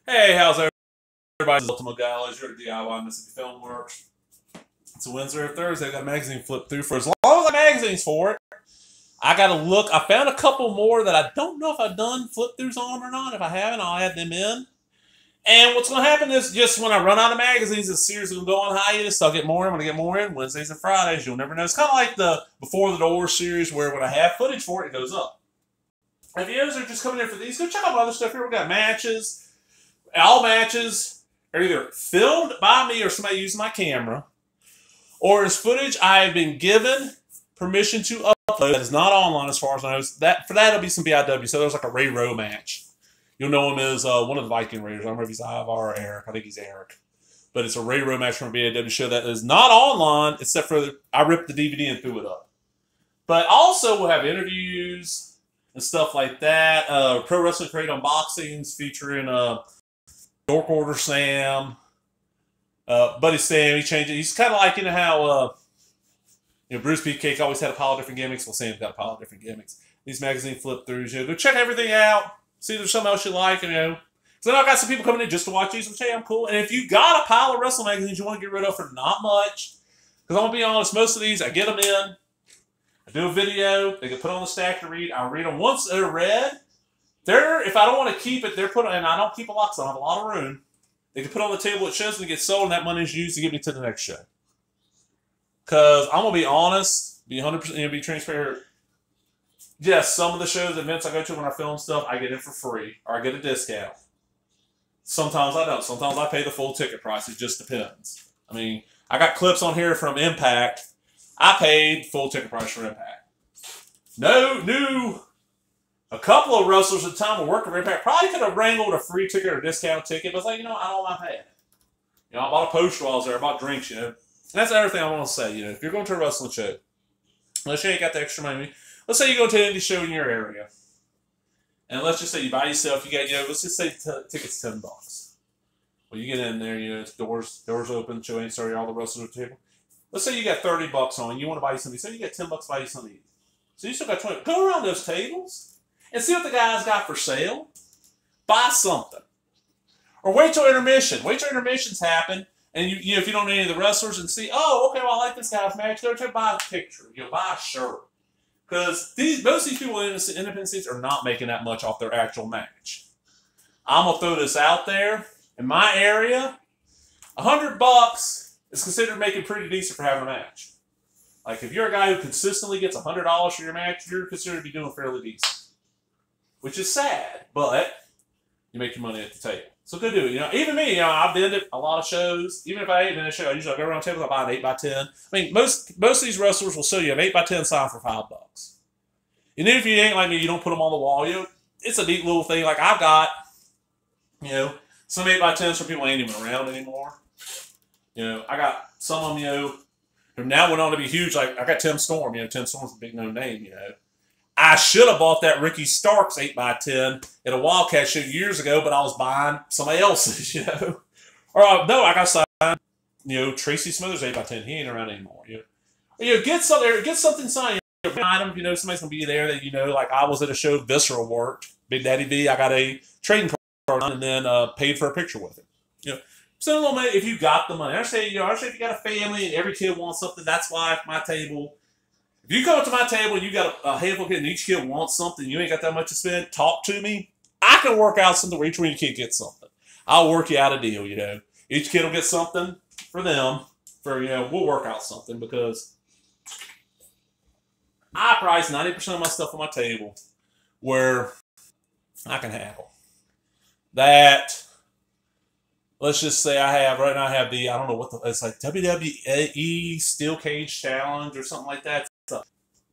Hey, how's everybody? Ultimate Gala, you're at DIY Mississippi Film Works. It's a Wednesday or Thursday. I got a magazine flip through for as long as the magazine's for it. I got to look. I found a couple more that I don't know if I've done flip throughs on them or not. If I haven't, I'll add them in. And what's going to happen is just when I run out of magazines, this series will go on hiatus. So I'll get more in. I'm going to get more in Wednesdays and Fridays. You'll never know. It's kind of like the Before the Door series where when I have footage for it, it goes up. If you guys are just coming in for these, go check out my other stuff here. We got matches. All matches are either filmed by me or somebody using my camera, or is footage I have been given permission to upload that is not online as far as I know. For that, it'll be some BIW. So there's like a Ray Rowe match. You'll know him as one of the Viking Raiders. I don't know if he's Ivar or Eric. I think he's Eric. But it's a Ray Rowe match from a BIW show that is not online, except for I ripped the DVD and threw it up. But also we'll have interviews and stuff like that. Pro Wrestling Crate unboxings featuring Dork Order Sam, Buddy Sam. He changed it. He's kind of like, you know how Bruce Beefcake always had a pile of different gimmicks. Well, Sam's got a pile of different gimmicks. These magazine flip throughs, go check everything out. See if there's something else you like, So then I've got some people coming in just to watch these, which, hey, I'm cool. And if you got a pile of wrestling magazines you want to get rid of for not much, because I'm going to be honest, most of these, I get them in, I do a video, they get put on the stack to read, I read them once they're read. If I don't want to keep it, they're put on, and I don't keep a lot, so I have a lot of room. They can put on the table at shows and get sold, and that money is used to get me to the next show. Because I'm going to be honest, be 100%, be transparent. Yes, some of the shows, events I go to when I film stuff, I get it for free, or I get a discount. Sometimes I don't. Sometimes I pay the full ticket price. It just depends. I got clips on here from Impact. I paid full ticket price for Impact. A couple of wrestlers at the time who worked for Impact probably could have wrangled a free ticket or a discount ticket, but it's like, I don't mind paying it. I bought a poster while I was there. I bought drinks, And that's the other thing I want to say, if you're going to a wrestling show, let's say you got the extra money. Let's say you go to an indie show in your area, and let's just say you buy yourself, you got, let's just say tickets $10. Well, you get in there, it's doors open, show ain't started, all the wrestlers at the table. Let's say you got $30 on, you want to buy you something. Say you got $10 to buy you something. So you still got 20. Go around those tables and see what the guys got for sale. Buy something. Or wait till intermission. Wait till intermissions happen, and you if you don't know any of the wrestlers, and see, oh, okay, well, I like this guy's match. Go to buy a picture. Buy a shirt. Because most of these people in independent seats are not making that much off their actual match. I'm going to throw this out there. In my area, $100 is considered making pretty decent for having a match. Like, if you're a guy who consistently gets $100 for your match, you're considered to be doing fairly decent. Which is sad, but you make your money at the table. So go do it. Even me, I've been to a lot of shows. Even if I ain't been to a show, I usually go around tables, I buy an 8x10. Most of these wrestlers will sell you an 8x10 sign for $5. And then if you ain't like me, you don't put them on the wall. It's a neat little thing. Like, I've got, some 8x10s for people who ain't even around anymore. I got some of them, who now went on to be huge. Like, I got Tim Storm. Tim Storm's a big known name, I should have bought that Ricky Starks 8x10 at a Wildcat show years ago, but I was buying somebody else's, Or, no, I got signed, Tracy Smothers 8x10. He ain't around anymore, Get something signed. Item, somebody's going to be there that, like I was at a show, Visceral worked. Big Daddy V, I got a trading card and then paid for a picture with it. So a little money if you got the money. I say if you got a family and every kid wants something, that's why at my table, if you come up to my table and you got a handful of kids and each kid wants something, you ain't got that much to spend, talk to me. I can work out something where each one of you kid gets something. I'll work you out a deal, Each kid will get something for them. We'll work out something because I price 90% of my stuff on my table where I can handle. That, let's just say right now I have the, I don't know it's like WWE Steel Cage Challenge or something like that.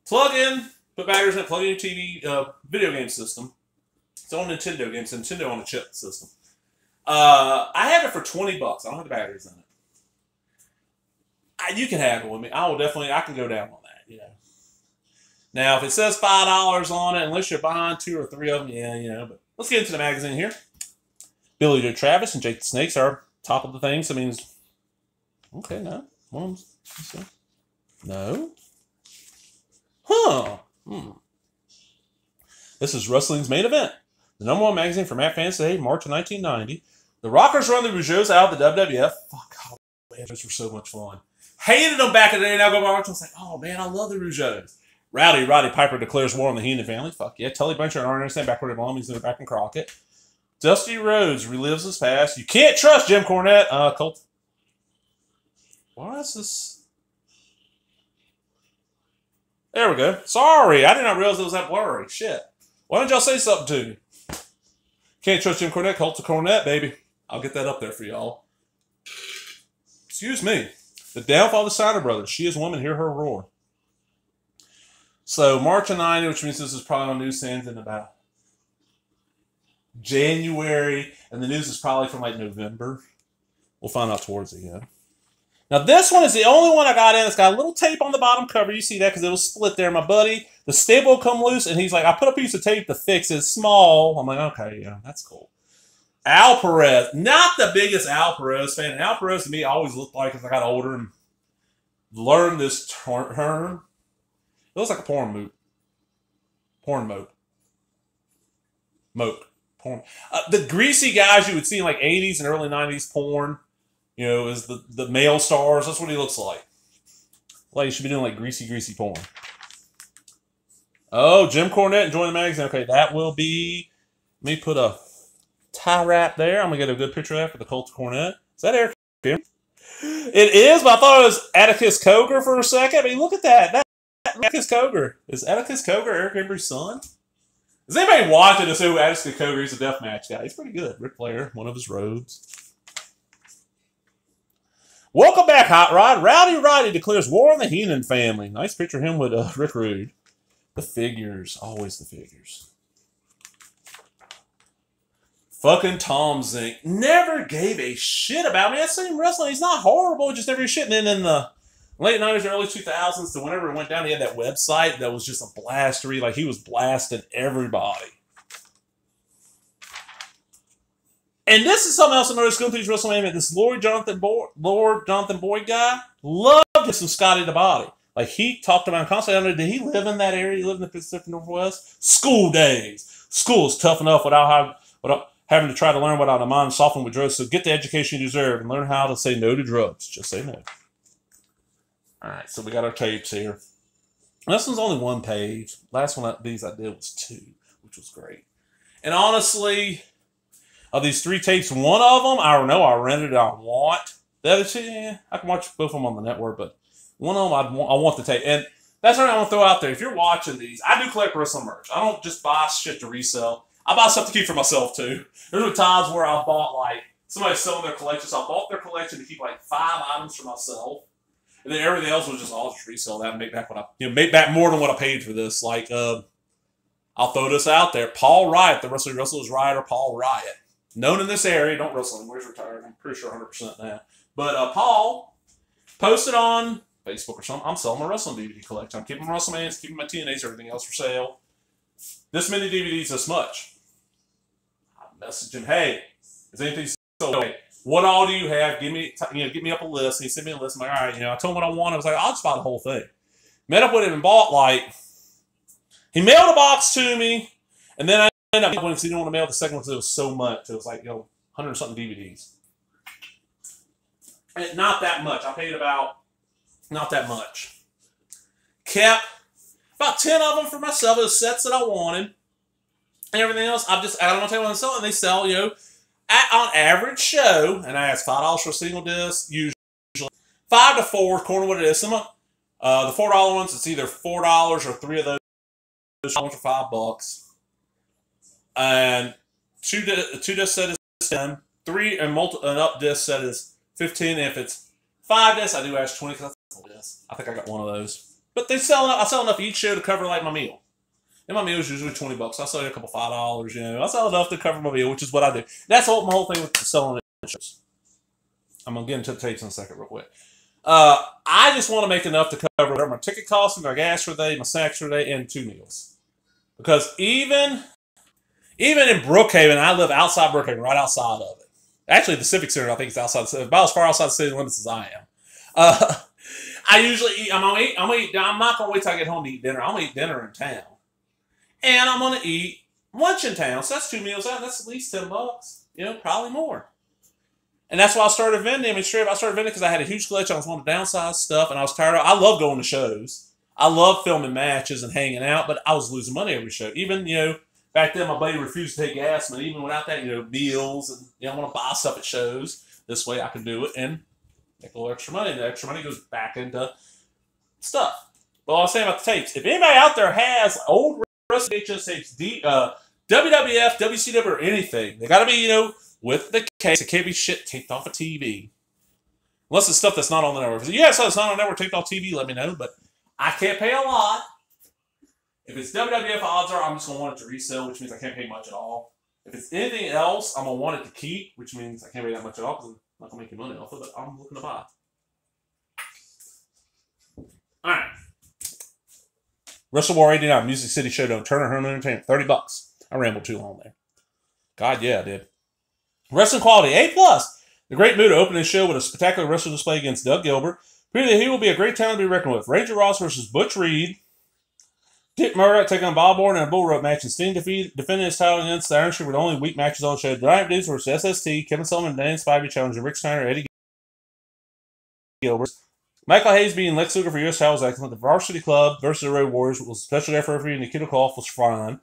Plug in, put batteries in it, plug in your TV, video game system. It's on Nintendo games, Nintendo on a chip system. I have it for $20. I don't have the batteries in it. You can have it with me. I can go down on that, Now, if it says $5 on it, unless you're buying 2 or 3 of them, but let's get into the magazine here. Billy Joe Travis and Jake the Snakes are top of the thing, so it means, okay, no. No. Huh. This is wrestling's main event. The #1 magazine for Matt fans today, March of 1990. The Rockers run the Rougeaus out of the WWF. Fuck, oh, man, those were so much fun. Hated them back in the day. Now go back. I was like, oh man, I love the Rougeaus. Roddy Piper declares war on the Heenan family. Fuck yeah. Tully Blanchard and Arn stand back where they belong. He's back in Crockett. Dusty Rhodes relives his past. You can't trust Jim Cornette. Colt. Why is this? There we go. Sorry, I did not realize it was that blurry. Shit. Why don't y'all say something to me? Can't trust Jim Cornette. Colt to Cornette, baby. I'll get that up there for y'all. Excuse me. The downfall of the Steiner brothers. She is a woman. Hear her roar. So March of '90, which means this is probably on newsstands in about January, and the news is probably from like November. We'll find out towards the end. Now this one is the only one I got in. It's got a little tape on the bottom cover. You see that because it was split there. My buddy, the staple will come loose, and he's like, I put a piece of tape to fix it. It's small. I'm like, okay, yeah, that's cool. Al Perez, not the biggest Al Perez fan. Al Perez to me always looked like as I got older and learned this term. It looks like a porn moot. Porn moat. Moat. Porn. The greasy guys you would see in like 80s and early 90s porn, you know, is the male stars. That's what he looks like. Like he should be doing like greasy porn. Oh, Jim Cornette enjoying the magazine. Okay, that will be. Let me put a tie wrap there. I'm gonna get a good picture of that for the Colt Cornette. Is that Eric? It is, but I thought it was Atticus Cogar for a second. I mean, look at that. Atticus Cogar. Is Atticus Cogar Eric Embry's son? Is anybody watching to see who Atticus Cogar is? A deathmatch guy. He's pretty good. Ric Flair, one of his roads. Welcome back, Hot Rod. Rowdy Roddy declares war on the Heenan family. Nice picture of him with Rick Rude. The figures. Always the figures. Fucking Tom Zink. Never gave a shit about me. I seen him wrestling. He's not horrible. Just never shit. And then in the late 90s, early 2000s, to whenever it went down, he had that website that was just a blastery. Like, he was blasting everybody. And this is something else I noticed going through these WrestleMania. This Lord Jonathan Boyd guy loved him some Scotty the Body. Like, he talked about him constantly. Did he live in that area? He lived in the Pacific Northwest? School days. School is tough enough without having to try to learn without a mind softened with drugs. So get the education you deserve and learn how to say no to drugs. Just say no. All right, so we got our tapes here. This one's only one page. Last one of these I did was 2, which was great. And honestly, of these 3 tapes, one of them I know I rented and I want. The other 2, yeah, I can watch both of them on the network, but one of them I want the tape. And that's what I want to throw out there. If you're watching these, I do collect wrestling merch. I don't just buy shit to resell. I buy stuff to keep for myself too. There's been times where I bought like somebody's selling their collection, so I bought their collection to keep like 5 items for myself. And then everything else was just, I'll just resell that and make back what make back more than what I paid for this. Like, I'll throw this out there. Paul Riot, the Wrestlers Riot, Paul Riot. Known in this area, don't wrestle anymore, he's retired. I'm pretty sure 100% now. But Paul posted on Facebook or something, I'm selling my wrestling DVD collection. I'm keeping my WrestleManias, keeping my TNAs, everything else for sale. This many DVDs, this much. I messaged him, hey, is anything sold? Hey, what all do you have? Give me up a list. And he sent me a list. I'm like, all right, I told him what I wanted. I was like, I'll just buy the whole thing. Met up with him and bought he mailed a box to me, and then I ended up when he didn't want to mail the second one because it was so much. It was like 100 something DVDs. And not that much. I paid about not that much. Kept about 10 of them for myself. It was sets that I wanted. And everything else, I don't want to tell you what I'm selling. They sell, on average show, and I ask $5 for a single disc, usually 5 to 4, according to what it is. Some of the $4 ones, it's either $4 or 3 of those are $5. And two disc set is 10, 3 and an up disc set is 15. If it's 5 discs, I do ask 20 because that's a disc. I think I got one of those. But I sell enough each show to cover like my meal. And my meal is usually $20. I sell you a couple $5, I sell enough to cover my meal, which is what I do. That's my whole thing with selling shows. I'm going to get into the tapes in a second real quick. I just want to make enough to cover whatever my ticket costs, my gas for the day, my snacks for the day, and 2 meals. Because even in Brookhaven, I live outside Brookhaven, right outside of it. Actually, the Civic Center, I think, is outside, about as far outside the city limits as I am. I usually eat. I'm not going to wait till I get home to eat dinner. I'm going to eat dinner in town. And I'm going to eat lunch in town. So that's 2 meals out. That's at least $10. Probably more. And that's why I started vending. I mean, straight up, I started vending because I had a huge collection. I was wanting to downsize stuff, and I was tired of. I love going to shows. I love filming matches and hanging out, but I was losing money every show. Even back then, my buddy refused to take gas money. Even without that, meals and I want to buy stuff at shows. This way, I can do it and make a little extra money. And the extra money goes back into stuff. Well, I was saying about the tapes. If anybody out there has old wrestling VHS tapes, WWF, WCW, or anything, they got to be with the case. It can't be shit taped off a TV. Unless it's stuff that's not on the network. If you have something that's not on the network taped off TV, let me know. But I can't pay a lot. If it's WWF, odds are I'm just going to want it to resell, which means I can't pay much at all. If it's anything else, I'm going to want it to keep, which means I can't pay that much at all because I'm not going to make any money off of it. I'm looking to buy. Alright. Wrestle War 89, Music City Showdown, Turner Home Entertainment, $30. I rambled too long there. God, yeah, I did. Wrestling quality, A+. The Great Muta opening show with a spectacular wrestling display against Doug Gilbert. Proving that he will be a great talent to be reckoned with. Ranger Ross versus Butch Reed. Dick Murdoch taking on Bob Orton in a bull rope match. And Sting defending his title against the Iron Sheik with only weak matches on the show. Giant Dudes versus SST. Kevin Sullivan and Dan Spivey challenging Rick Steiner, Eddie Gilbert. Michael Hayes beating Lex Luger for U.S. titles excellent. The Varsity Club versus the Road Warriors with special referee Nikita Koloff was fine.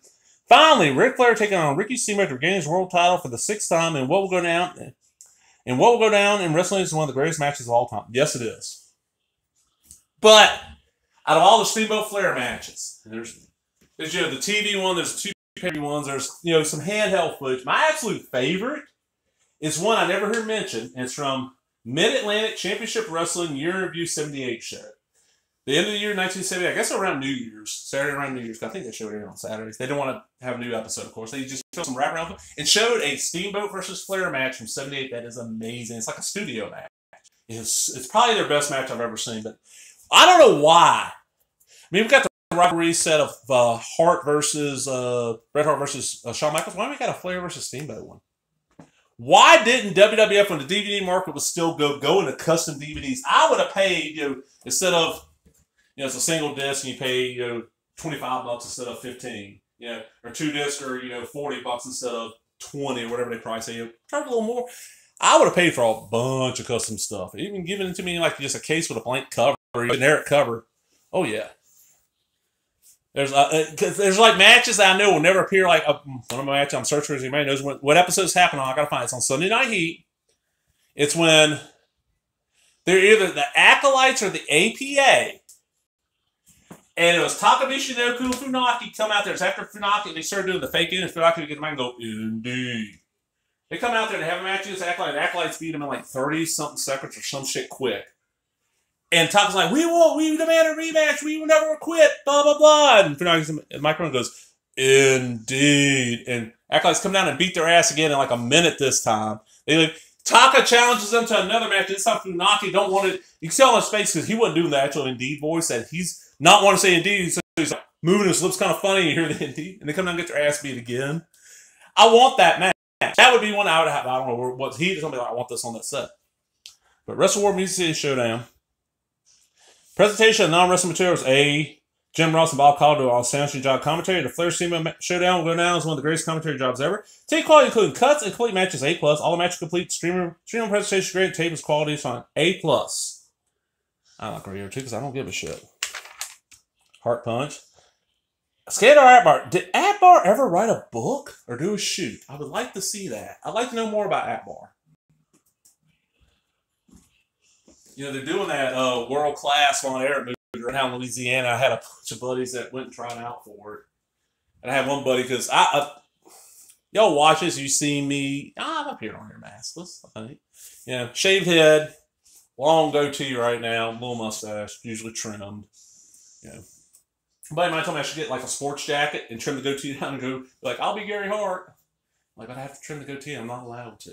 Finally, Ric Flair taking on Ricky Steamboat to regain his world title for the 6th time in what will go down. And what will go down in wrestling is one of the greatest matches of all time. Yes, it is. But out of all the Steamboat Flair matches, there's the TV one, there's two pay ones, there's some handheld footage. My absolute favorite is one I never heard mentioned, and it's from Mid-Atlantic Championship Wrestling Year in Review 78 show. The end of the year 1970, I guess around New Year's, Saturday around New Year's. I think they showed it on Saturdays. They didn't want to have a new episode, of course. They just showed some wraparound and showed a Steamboat versus Flair match from 78 that is amazing. It's like a studio match. It's probably their best match I've ever seen, but I don't know why. I mean, we've got the rivalry set of Hart versus Bret Hart versus Shawn Michaels. Why don't we got a Flair versus Steamboat one? Why didn't WWF, when the DVD market was still go into custom DVDs? I would have paid, instead of, it's a single disc and you pay, $25 instead of 15, or 2 discs or, $40 instead of 20 or whatever they price it. Charge a little more. I would have paid for a bunch of custom stuff. Even giving it to me like just a case with a blank cover, or a generic cover. Oh, yeah. There's like matches that I know will never appear. Like one of my matches I'm searching for, as anybody knows what episodes happen on. I gotta find it. It's on Sunday Night Heat. It's when they're either the Acolytes or the APA. And it was Takamichi Naoko and Funaki come out there. It's after Funaki, they started doing the fake in, and Funaki would get the mic and go, indeed. They come out there to have a match against Acolytes. The Acolytes beat them in like 30-something seconds or some shit quick. And Taka's like, we demand a rematch. We will never quit. Blah, blah, blah. And Funaki's the microphone goes, indeed. And Acolytes come down and beat their ass again in like a minute this time. Taka challenges them to another match. This time Funaki don't want it. You can tell on his face because he wasn't doing the actual indeed voice that he's not want to say indeed. So he's like moving his lips kind of funny. You hear the indeed. And they come down and get their ass beat again. I want that match. That would be one I would have. I don't know what he's going to be like. I want this on that set. But Wrestle War Music City Showdown. Presentation of non-wrestling materials. A. Jim Ross and Bob Caldwell on sound job commentary. The Flair Steamboat Showdown will go down as one of the greatest commentary jobs ever. Tape quality including cuts and complete matches A+. All the matches complete. Stream presentation great. Tape is quality is fine. A+. I'm not going to go too because I don't give a shit. Heart Punch. Skater Atbar. Did Atbar ever write a book or do a shoot? I would like to see that. I'd like to know more about Atbar. They're doing that World Class on air movie right now in Louisiana. I had a bunch of buddies that went and tried out for it. And I had one buddy because y'all watch this, you see me. I'm up here on your maskless, I think. Shaved head, long goatee right now, little mustache, usually trimmed. Somebody might tell me I should get like a sports jacket and trim the goatee down and go, like, I'll be Gary Hart. Like, I'd have to trim the goatee. I'm not allowed to.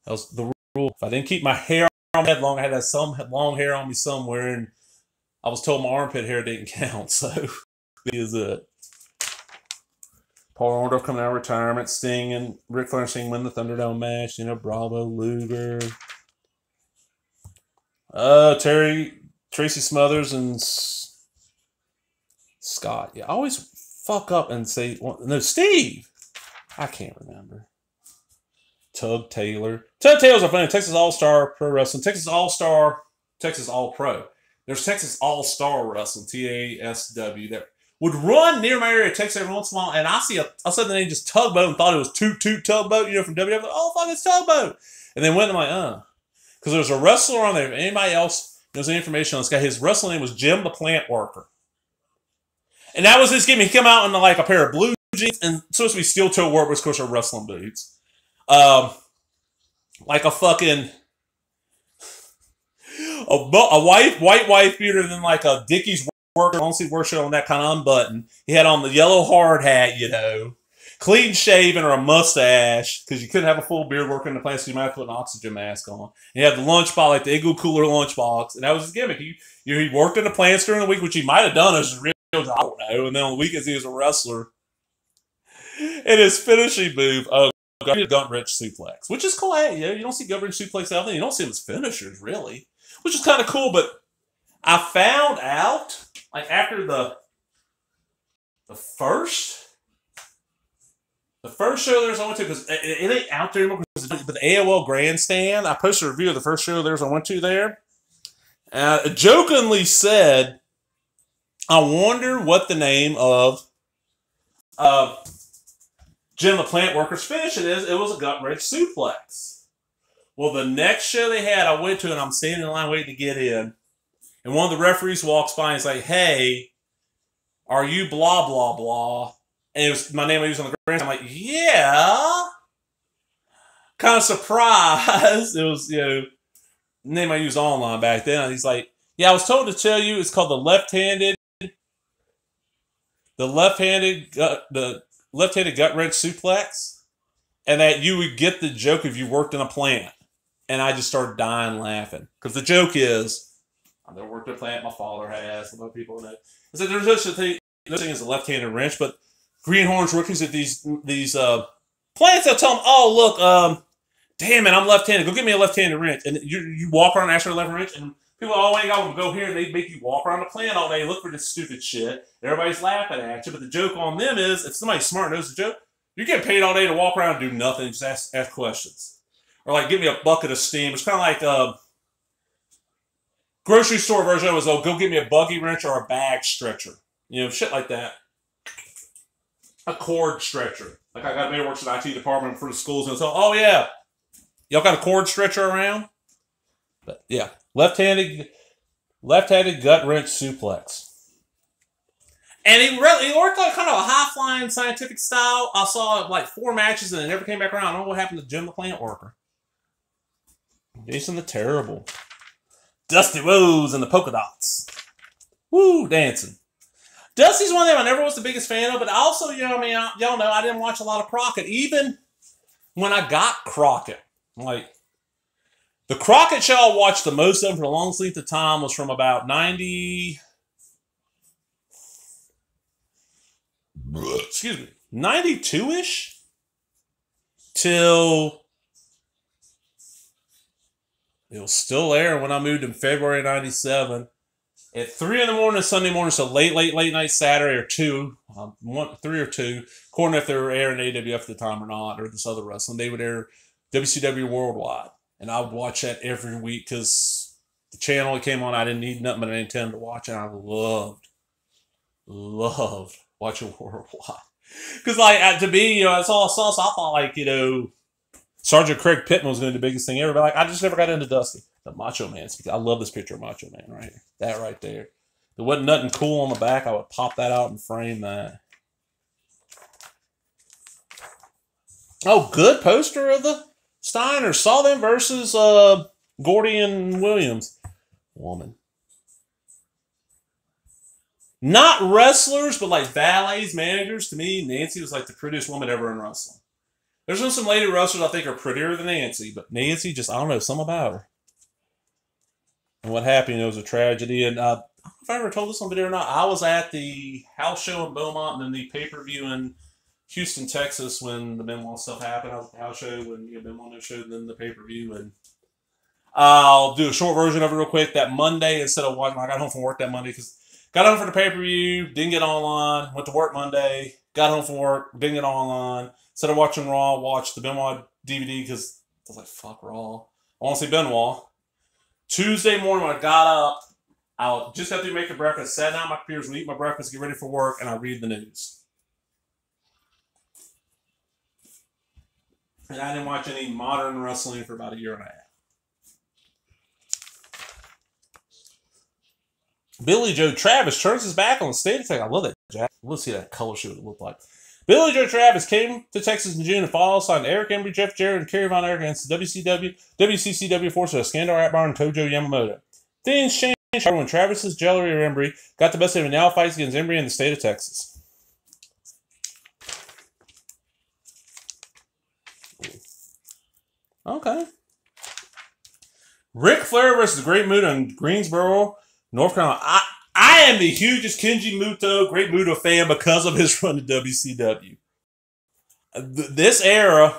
That was the rule. If I didn't keep my hair on my head long, I had some long hair on me somewhere, and I was told my armpit hair didn't count, so that is it. Paul Orndorff coming out of retirement, Sting and Ric Flair and Sting win the Thunderdome match. Bravo, Luger. Tracy Smothers and Scott. Yeah, I always fuck up and say, no, Steve. I can't remember. Tug Taylor. Tug Taylor's a funny Texas All-Star Pro Wrestling. Texas All-Star, Texas All-Pro. There's Texas All-Star Wrestling, TASW, that would run near my area, Texas every once in a while, and I said the name just Tugboat and thought it was Toot Toot Tugboat, from WWF. Oh, fuck, it's Tugboat. And then went and I'm like, because there's a wrestler on there. If anybody else knows any information on this guy, his wrestling name was Jim the Plant Worker. And that was his gimmick. He came out in like a pair of blue jeans and supposed to be steel toe work, which of course are wrestling boots. Like a fucking a white wife beater, and then like a Dickies worker, long sleeve work shirt on that kind of unbuttoned. He had on the yellow hard hat, clean shaven or a mustache, because you couldn't have a full beard working in the plant, so you might have to put an oxygen mask on. He had the lunchbox, like the Igloo Cooler lunchbox, and that was his gimmick. He worked in the plants during the week, which he might have done as a real, I don't know, and then on the weekends he was a wrestler. And his finishing move, gut wrench suplex, which is cool. Hey, you don't see gut wrench suplex out there. You don't see them as finishers, really, which is kind of cool. But I found out, like, after the first show there's I went to, because it ain't out there anymore, but the AOL Grandstand, I posted a review of the first show there's I went to there. Jokingly said, I wonder what the name of Jim the Plant Worker's finish is. It was a gut wrench suplex. Well, the next show they had, I went to, and I'm standing in line waiting to get in. And one of the referees walks by and he's like, hey, are you blah, blah, blah? And it was my name I used on the grand. I'm like, yeah. Kind of surprised. It was, name I used online back then. And he's like, yeah, I was told to tell you it's called the left-handed gut wrench suplex, and that you would get the joke if you worked in a plant. And I just started dying laughing, because the joke is, I've never worked in a plant. My father has. Some other people know. I said there's no such thing as a left-handed wrench, but greenhorns rookies at these plants, they'll tell them, oh look, damn it, I'm left-handed. Go get me a left-handed wrench, and you walk around and ask for a left wrench, and people, oh, ain't got to go here, and they make you walk around the plant all day, look for this stupid shit. Everybody's laughing at you, but the joke on them is, if somebody smart knows the joke, you're getting paid all day to walk around and do nothing, just ask questions. Or like, give me a bucket of steam. It's kind of like grocery store version was, oh, go get me a buggy wrench or a bag stretcher. Shit like that. A cord stretcher. Like, I got a man who works in the IT department for the schools, and so, oh yeah, y'all got a cord stretcher around? But yeah, left-handed gut wrench suplex. And he worked on kind of a high-flying scientific style. I saw like 4 matches and it never came back around. I don't know what happened to Jim the Plant Worker. Jason the Terrible. Dusty Rose and the polka dots. Woo, dancing. Dusty's one of them I never was the biggest fan of, but also, y'all know I didn't watch a lot of Crockett. Even when I got Crockett, like, the Crockett show I watched the most of for the longest length of time was from about 92-ish till it was still there when I moved in February 97. At 3 in the morning Sunday morning, so late night Saturday, or 2, 3 or 2, according to if they were airing AWF at the time or not, or this other wrestling, they would air WCW Worldwide. And I would watch that every week, because the channel it came on, I didn't need nothing but an antenna to watch, and I loved watching Worldwide. Because, like, to me, that's all I saw, so I thought, like, Sergeant Craig Pittman was going to be the biggest thing ever, but like, I just never got into Dusty. The Macho Man. I love this picture of Macho Man right here. That right there. There wasn't nothing cool on the back, I would pop that out and frame that. Oh, good poster of the Steiners. Saw them versus Gordy and Williams. Woman. Not wrestlers, but like valets, managers. To me, Nancy was like the prettiest woman ever in wrestling. There's been some lady wrestlers I think are prettier than Nancy, but Nancy, just, I don't know, something about her. And what happened, it was a tragedy. And I don't know if I ever told this on video or not. I was at the house show in Beaumont and then the pay-per-view in Houston, Texas when the Benoit stuff happened. I was at the house show when Benoit showed, and then the pay-per-view. And I'll do a short version of it real quick. That Monday, instead of watching, I got home from work that Monday because got home for the pay-per-view, didn't get online, went to work Monday, got home from work, didn't get online. Instead of watching Raw, watch the Benoit DVD because I was like, fuck Raw. I want to see Benoit. Tuesday morning when I got up, I just got to make breakfast, sat down on my computer, eat my breakfast, get ready for work, and I read the news. And I didn't watch any modern wrestling for about a year and a half. Billy Joe Travis turns his back on the state attack. I love that, Jack. Let's see that color show it looked like. Billy Joe Travis came to Texas in June and fall signed Eric Embry, Jeff Jarrett, and Kerry Von Erich against the WCCW forces of Skandar Akbar and Tojo Yamamoto. Things changed when Travis's Jellery Embry got the best of him and now fights against Embry in the state of Texas. Okay. Ric Flair versus Great Muta in Greensboro, North Carolina. I am the hugest Kenji Muto, Great Muta fan because of his run to WCW. This era,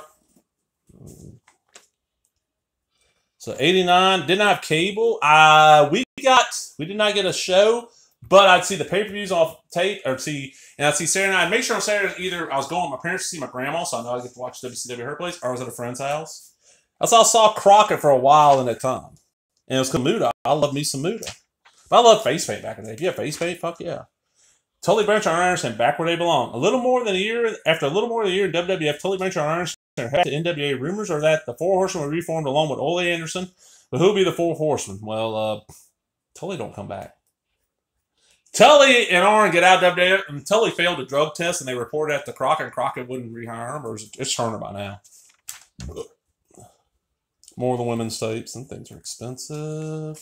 so 89, didn't have cable. We did not get a show, but I'd see the pay-per-views off tape, and I'd see Saturday night. I'd make sure on Saturday either I was going with my parents to see my grandma, so I know I get to watch WCW at her place, or I was at a friend's house. That's how I saw Crockett for a while in that time. And it was Muta. I love me some Muta. But I love face paint back in the day. If you have face paint, fuck yeah. Tully Blanchard and Anderson back where they belong. After a little more than a year in WWF, Tully Blanchard and Anderson are head to NWA. Rumors are that the Four Horsemen will be reformed along with Ole Anderson. But who'll be the Four Horsemen? Well, Tully don't come back. Tully and Arn get out of WWF, and Tully failed a drug test, and they reported that to Crockett, and Crockett wouldn't rehire him, or it's Turner by now. More of the women's tapes, and things are expensive.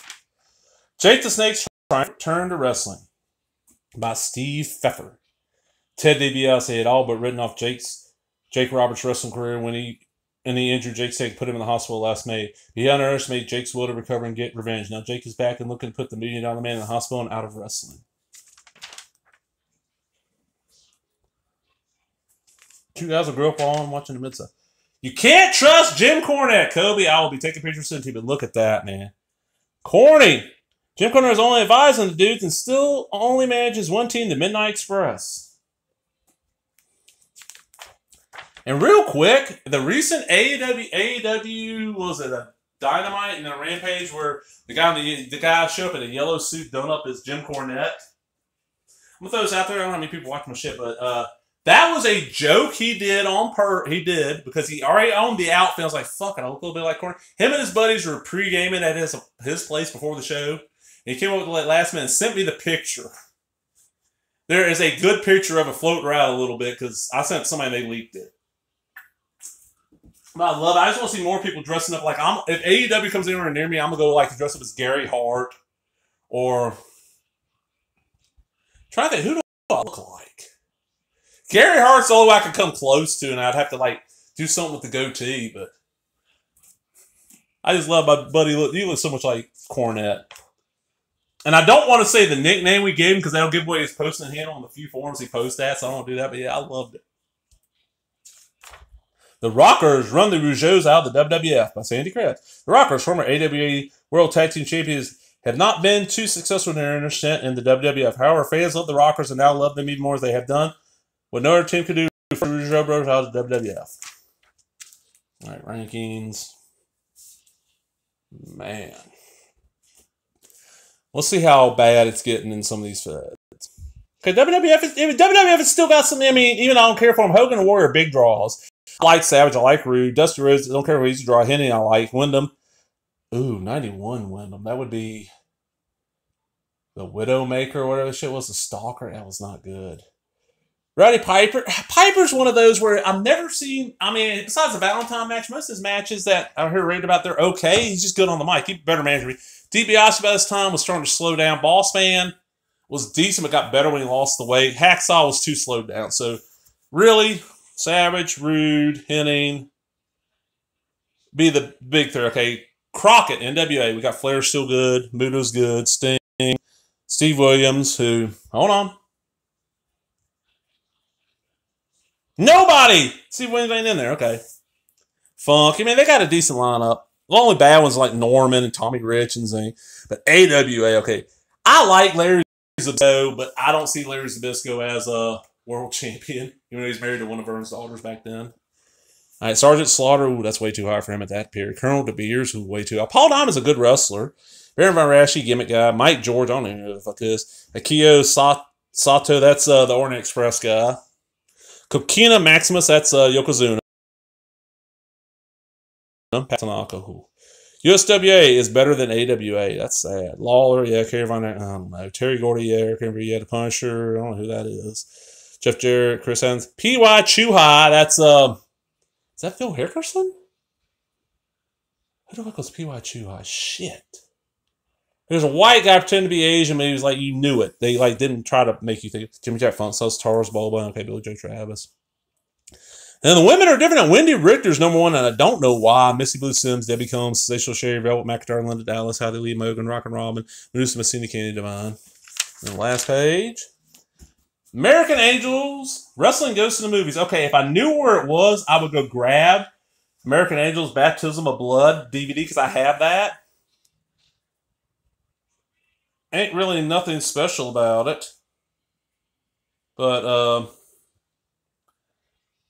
Jake the Snake's trying to return to wrestling by Steve Pfeffer. Ted DiBiase had all but written off Jake Roberts' wrestling career when he injured Jake Snake, put him in the hospital last May. He underestimated Jake's will to recover and get revenge. Now Jake is back and looking to put the $1 million man in the hospital and out of wrestling. You guys will grow up on watching the Mid-South. You can't trust Jim Cornette, Kobe. I will be taking pictures soon too, but look at that, man. Corny. Jim Cornette is only advising the dudes and still only manages one team, the Midnight Express. And real quick, the recent AEW was it a Dynamite and a Rampage where the guy showed up in a yellow suit done up as Jim Cornette. I'm gonna throw this out there. I don't know how many people watch my shit, but that was a joke he did he did because he already owned the outfit. I was like, fuck it, I look a little bit like Cornette. Him and his buddies were pre-gaming at his place before the show. And he came up with the last minute and sent me the picture. There is a good picture of it floating around a little bit because I sent somebody and they leaked it. But I love it. I just want to see more people dressing up like if AEW comes anywhere near me, I'm gonna go like dress up as Gary Hart or try to think, who do I look like? Gary Hart's the only way I could come close to, and I'd have to like do something with the goatee, but I just love my buddy. He looks so much like Cornette. And I don't want to say the nickname we gave him because that'll give away his posting handle on the few forums he posts at, so I don't want to do that, but yeah, I loved it. The Rockers run the Rougeaus out of the WWF by Sandy Krebs. The Rockers, former AWA World Tag Team Champions, have not been too successful in their stint in the WWF. However, fans love the Rockers and now love them even more as they have done what no other team could do for the Rougeau Brothers out of the WWF. All right, rankings. Man. Let's see how bad it's getting in some of these feds. Okay, WWF has still got some, I mean, even I don't care for them. Hogan and Warrior are big draws. I like Savage, I like Rude. Dusty Rhodes, I don't care if he's a draw. Henny, I like. Wyndham. Ooh, 91 Wyndham. That would be the Widowmaker or whatever shit was. The Stalker. That was not good. Roddy Piper. Piper's one of those where I've never seen, I mean, besides the Valentine match, most of his matches that I heard read about, they're okay. He's just good on the mic. He's better manager. DiBiase by this time was starting to slow down. Boss Man was decent, but got better when he lost the weight. Hacksaw was too slowed down. So, really, Savage, Rude, Henning, be the big three. Okay, Crockett, NWA. We got Flair still good. Muto's good. Sting. Steve Williams, who, hold on. Nobody! Steve Williams ain't in there. Okay. Funk. I mean, they got a decent lineup. The only bad ones like Norman and Tommy Rich and Zane. But AWA, okay. I like Larry Zbyszko, but I don't see Larry Zbyszko as a world champion. Even though he's married to one of Vern's daughters back then. All right, Sergeant Slaughter, ooh, that's way too high for him at that period. Colonel De Beers, who way too high. Paul Diamond's a good wrestler. Baron Von Raschke, gimmick guy. Mike George, I don't even know who the fuck is. Akio Sato, that's the Orient Express guy. Kokina Maximus, that's Yokozuna. Tanaka, who. USWA is better than AWA. That's sad. Lawler, yeah. Kerry Von, I don't know. Terry Gordy, yeah. Eric Henry, yeah. The Punisher, I don't know who that is. Jeff Jarrett, Chris Evans. P.Y. Chuhai, that's, is that Phil Hickerson? Who the fuck was P.Y. Chuhai? Shit. There's a white guy pretending to be Asian, but he was like, you knew it. They like didn't try to make you think. Jimmy Jack Funsos, Taurus Bulba, okay, Billy Joe Travis. And the women are different. Wendy Richter's number one, and I don't know why. Missy Blue Sims, Debbie Combs, Sensational Sherry, Velvet McIntyre, Linda Dallas, Heidi Lee Mogan, Rockin' Robin, Medusa Messina, Candy Divine. And the last page. American Angels, Wrestling Goes to the Movies. Okay, if I knew where it was, I would go grab American Angels Baptism of Blood DVD because I have that. Ain't really nothing special about it. But,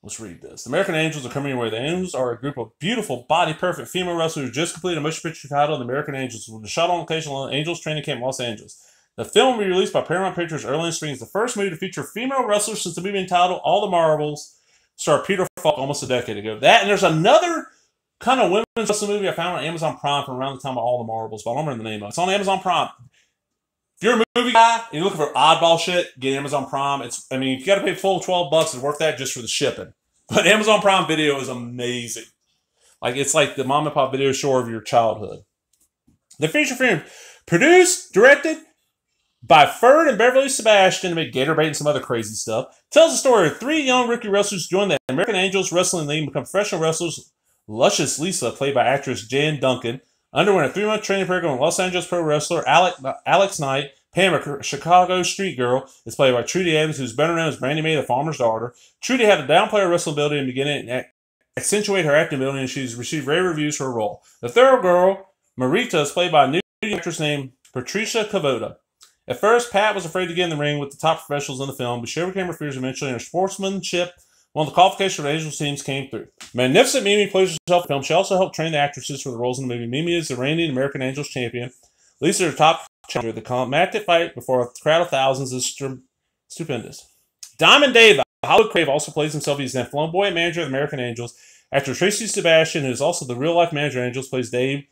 let's read this. The American Angels are coming your way. The Angels are a group of beautiful, body-perfect female wrestlers who just completed a motion picture titled The American Angels, with a shot on location on Angels Training Camp in Los Angeles. The film will be released by Paramount Pictures early in the spring. It's the first movie to feature female wrestlers since the movie entitled All the Marbles starred Peter Falk almost a decade ago. That, and there's another kind of women's wrestling movie I found on Amazon Prime from around the time of All the Marbles, but I don't remember the name of it. It's on Amazon Prime. If you're a movie guy and you're looking for oddball shit, get Amazon Prime. I mean, you got to pay full $12. It's worth that just for the shipping. But Amazon Prime Video is amazing. Like, it's like the mom and pop video store of your childhood. The feature film, produced, directed by Ferd and Beverly Sebastian to make Gator Bait and some other crazy stuff, tells the story of three young rookie wrestlers who join the American Angels Wrestling League and become professional wrestlers. Luscious Lisa, played by actress Jan Duncan, underwent a 3-month training program with Los Angeles pro wrestler Alex Knight. Pam, a Chicago street girl, is played by Trudy Adams, who's better known as Brandy May, the farmer's daughter. Trudy had to downplay her wrestling ability in the beginning and accentuate her acting ability, and she's received rave reviews for her role. The third girl, Marita, is played by a new actress named Patricia Kavoda. At first, Pat was afraid to get in the ring with the top professionals in the film, but she overcame her fears eventually, and her sportsmanship, one of the qualifications for the Angels teams, came through. Magnificent Mimi plays herself in the film. She also helped train the actresses for the roles in the movie. Mimi is the reigning American Angels champion. Lisa is her top challenger. The climactic fight before a crowd of thousands is stupendous. Diamond Dave, Hollywood Crave, also plays himself. He's the flamboyant manager of the American Angels. Actor Tracy Sebastian, who is also the real-life manager of Angels, plays Dave.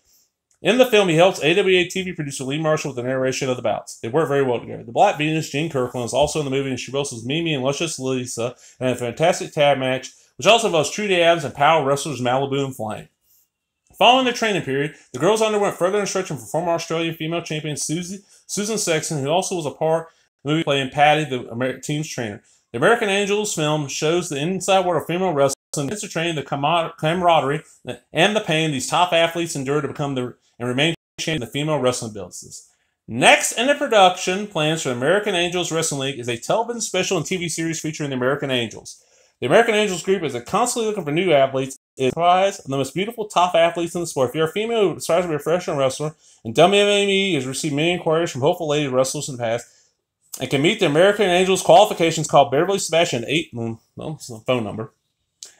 In the film, he helps AWA TV producer Lee Marshall with the narration of the bouts. They work very well together. The Black Venus, Jean Kirkland, is also in the movie, and she wrestles Mimi and Luscious Lisa in a fantastic tag match, which also involves Trudy Adams and power wrestlers Malibu and Flame. Following their training period, the girls underwent further instruction from former Australian female champion Susan Sexton, who also was a part of the movie playing Patty, the team's trainer. The American Angels film shows the inside world of female wrestling, the training, the camaraderie, and the pain these top athletes endure to become and remain champions in the female wrestling business. Next in the production plans for the American Angels Wrestling League is a television special and TV series featuring the American Angels. The American Angels group is constantly looking for new athletes. It provides the most beautiful top athletes in the sport. If you're a female who aspires to be a professional wrestler, and WME has received many inquiries from hopeful lady wrestlers in the past, and can meet the American Angels qualifications, call Beverly Sebastian 8, well, it's a phone number,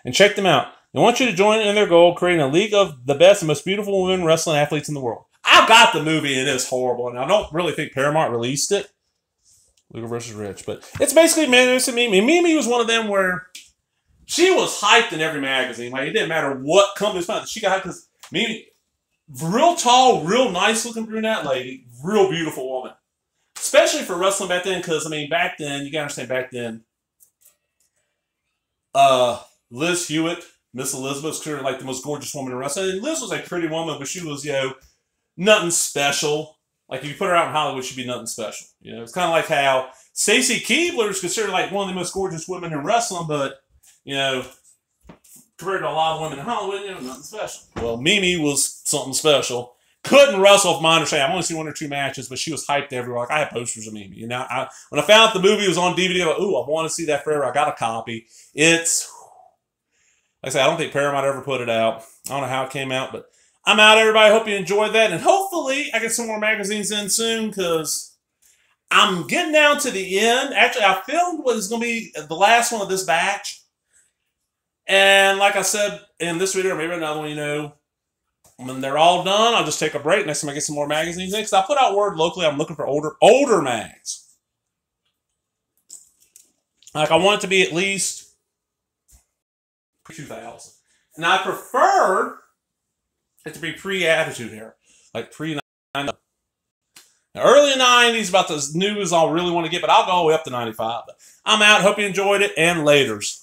and check them out. They want you to join in their goal, creating a league of the best and most beautiful women wrestling athletes in the world. I got the movie, and it's horrible, and I don't really think Paramount released it. Luger versus Rich, but it's basically Mimi. Mimi was one of them where she was hyped in every magazine. Like, it didn't matter what company was found. She got hyped because Mimi, real tall, real nice-looking brunette lady, real beautiful woman. Especially for wrestling back then, because, I mean, back then, you got to understand, back then, Liz Hewitt, Miss Elizabeth, was considered like the most gorgeous woman in wrestling. And Liz was a pretty woman, but she was, nothing special. Like, if you put her out in Hollywood, she'd be nothing special. It's kind of like how Stacy Keibler is considered like one of the most gorgeous women in wrestling, but compared to a lot of women in Hollywood, nothing special. Well, Mimi was something special. Couldn't wrestle, from my understanding. I've only seen 1 or 2 matches, but she was hyped everywhere. Like, I had posters of Mimi. When I found out the movie was on DVD, I was like, ooh, I want to see that forever. I got a copy. It's, like I said, I don't think Paramount ever put it out. I don't know how it came out, but I'm out, everybody. Hope you enjoyed that. And hopefully I get some more magazines in soon, because I'm getting down to the end. Actually, I filmed what is going to be the last one of this batch. And like I said in this video, or maybe another one, you know, when they're all done, I'll just take a break. Next time I get some more magazines in, because I put out word locally, I'm looking for older mags. Like, I want it to be at least 2000. And I prefer it to be pre-Attitude Era, like pre-90. Early 90s, about as new as I'll really want to get, but I'll go all the way up to 95. But I'm out. Hope you enjoyed it, and laters.